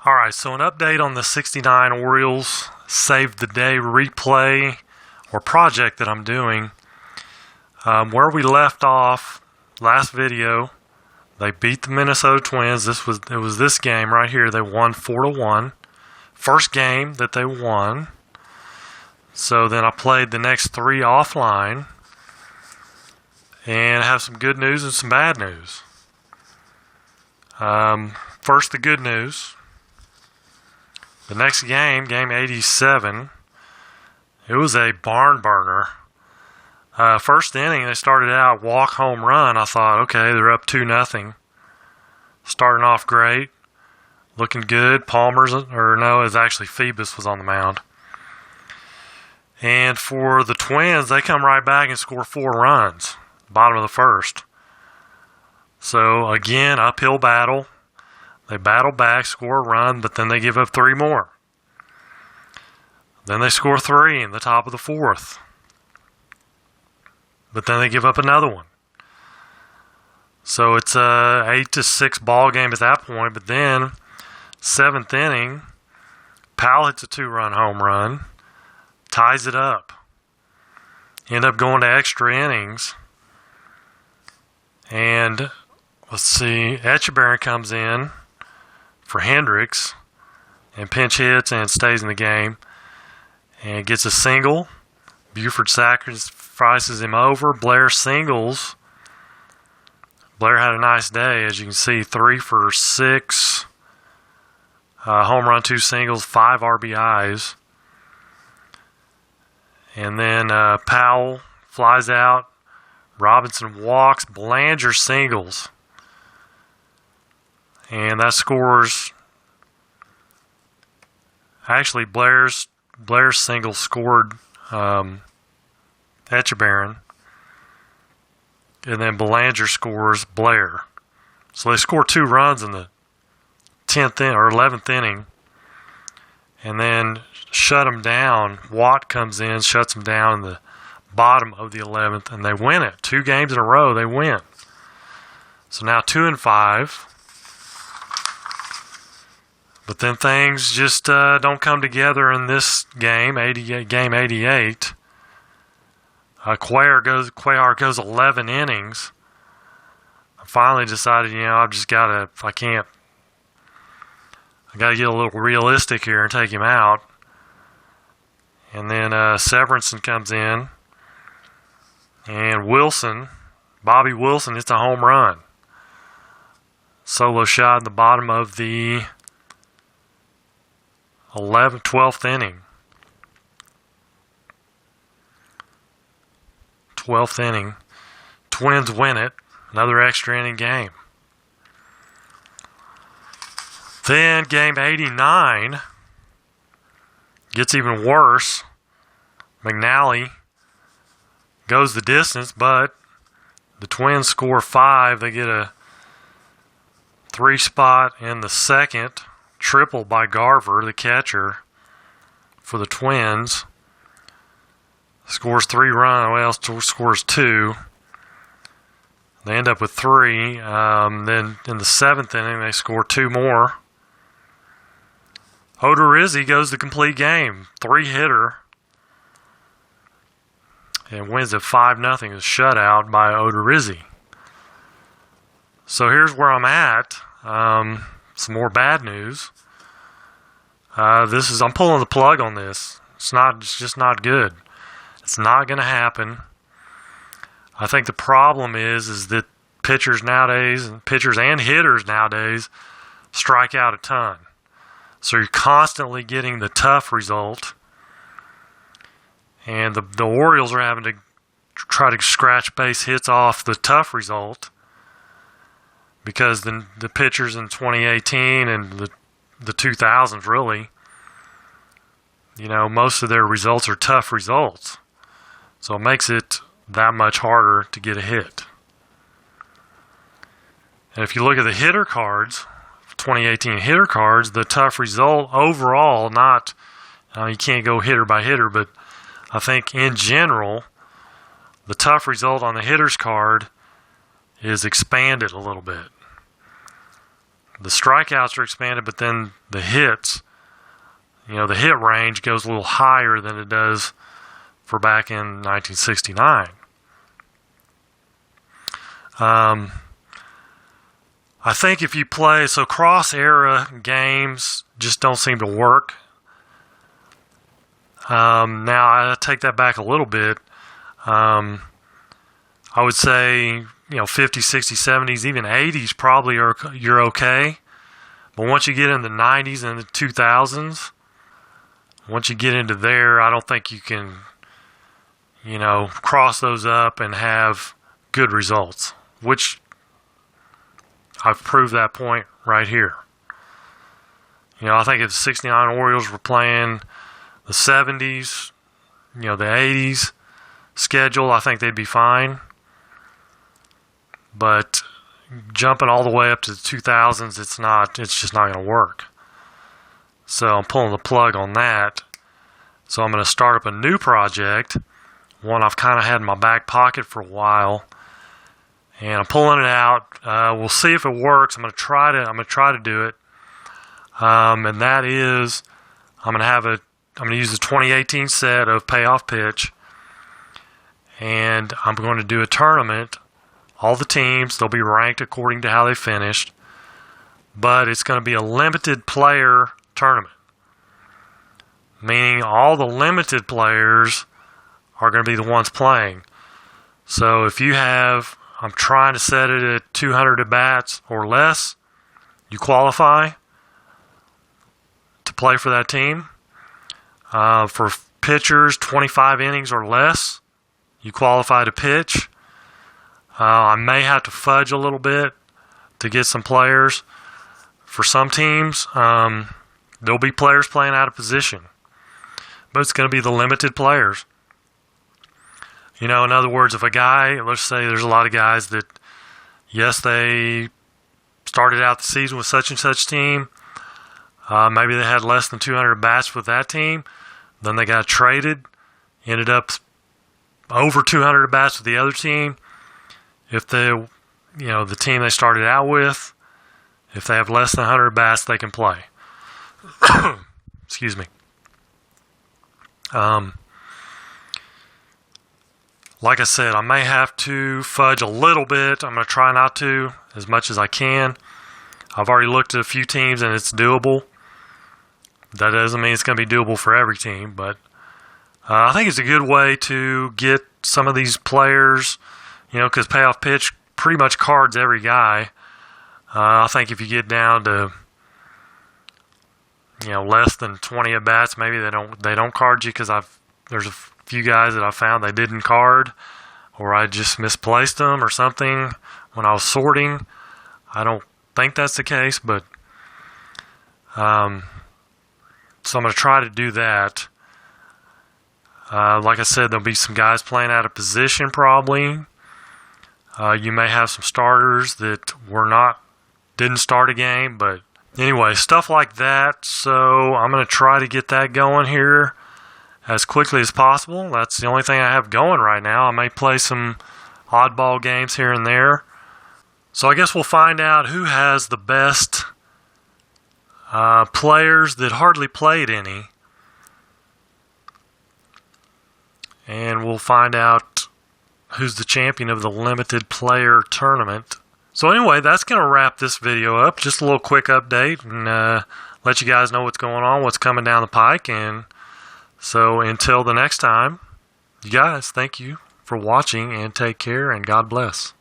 Alright, so an update on the 69 Orioles Save the Day replay or project that I'm doing. Where we left off last video, they beat the Minnesota Twins. It was this game right here. They won 4-1. First game that they won. So then I played the next three offline and have some good news and some bad news. First, the good news. The next game, game 87, it was a barn burner. First inning, they started out walk home run. I thought, okay, they're up 2-0. Starting off great, looking good. It's actually Phoebus was on the mound. And for the Twins, they come right back and score 4 runs, bottom of the first. So again, uphill battle. They battle back, score a run, but then they give up 3 more. Then they score 3 in the top of the fourth. But then they give up another one. So it's a 8-6 ball game at that point. But then, 7th inning, Powell hits a 2-run home run, ties it up. End up going to extra innings. And let's see, Echeverria comes in for Hendricks and pinch hits and stays in the game and gets a single. Buford sacrifices him over. Blair singles. Blair had a nice day, as you can see, 3 for 6, home run, 2 singles, 5 RBIs. And then Powell flies out. Robinson walks. Belanger singles. And that scores. Actually, Blair's single scored Echeverria. And then Belanger scores Blair. So they score 2 runs in the 11th inning. And then shut them down. Watt comes in, shuts them down in the bottom of the 11th, and they win it. 2 games in a row, they win. So now 2-5. But then things just don't come together in this game, game 88. Cuellar goes 11 innings. I finally decided, I got to get a little realistic here and take him out. And then Severinsen comes in. And Bobby Wilson hits a home run. Solo shot in the bottom of the 12th inning. 12th inning. Twins win it. Another extra inning game. Then game 89 gets even worse. McNally goes the distance, but the Twins score 5. They get a 3 spot in the second. Triple by Garver, the catcher, for the Twins. Scores 3 runs. Scores 2. They end up with 3. Then in the 7th inning, they score 2 more. Odorizzi goes the complete game. 3-hitter. And wins at 5-0. A shutout by Odorizzi. So here's where I'm at. Some more bad news. I'm pulling the plug on this. It's just not good. It's not going to happen. I think the problem is that pitchers and hitters nowadays strike out a ton. So you're constantly getting the tough result. And the Orioles are having to try to scratch base hits off the tough result. Because the pitchers in 2018 and the 2000s really, most of their results are tough results. So it makes it that much harder to get a hit. And if you look at the hitter cards, 2018 hitter cards, the tough result overall, you can't go hitter by hitter, but I think in general, the tough result on the hitter's card is expanded a little bit. the strikeouts are expanded, but then the hits, the hit range goes a little higher than it does for back in 1969. I think if you play, so cross-era games just don't seem to work. Now, I take that back a little bit. I would say, 50s, 60s, 70s, even 80s probably you're okay. But once you get in the 90s and the 2000s, once you get into there, I don't think you can, cross those up and have good results, which I've proved that point right here. I think if the 69 Orioles were playing the 70s, the 80s schedule, I think they'd be fine. But jumping all the way up to the 2000s, it's just not going to work. So I'm pulling the plug on that. So I'm going to start up a new project, one I've kind of had in my back pocket for a while, and I'm pulling it out. We'll see if it works. I'm going to try to do it. And that is, I'm going to use the 2018 set of Payoff Pitch, and I'm going to do a tournament. All the teams, they'll be ranked according to how they finished, but it's going to be a limited player tournament, meaning all the limited players are going to be the ones playing. So if you have, I'm trying to set it at 200 at-bats or less, you qualify to play for that team. For pitchers, 25 innings or less, you qualify to pitch. I may have to fudge a little bit to get some players. For some teams, there'll be players playing out of position, but it's going to be the limited players. In other words, if a guy, let's say there's a lot of guys that, yes, they started out the season with such and such team. Maybe they had less than 200 bats with that team. Then they got traded, ended up over 200 bats with the other team. If the team they started out with, if they have less than 100 bats, they can play. Excuse me. Like I said, I may have to fudge a little bit. I'm going to try not to as much as I can. I've already looked at a few teams and it's doable. That doesn't mean it's going to be doable for every team, but I think it's a good way to get some of these players, because Payoff Pitch pretty much cards every guy. I think if you get down to, less than 20 at bats, maybe they don't card you, because there's a few guys that I found they didn't card, or I just misplaced them or something when I was sorting. I don't think that's the case, but so I'm going to try to do that. Like I said, there'll be some guys playing out of position probably. You may have some starters that didn't start a game, but anyway, stuff like that. So I'm going to try to get that going here as quickly as possible. That's the only thing I have going right now. I may play some oddball games here and there. So I guess we'll find out who has the best players that hardly played any. And we'll find out who's the champion of the limited player tournament. So anyway, that's going to wrap this video up. Just a little quick update and let you guys know what's going on, what's coming down the pike. And so until the next time, you guys, thank you for watching and take care and God bless.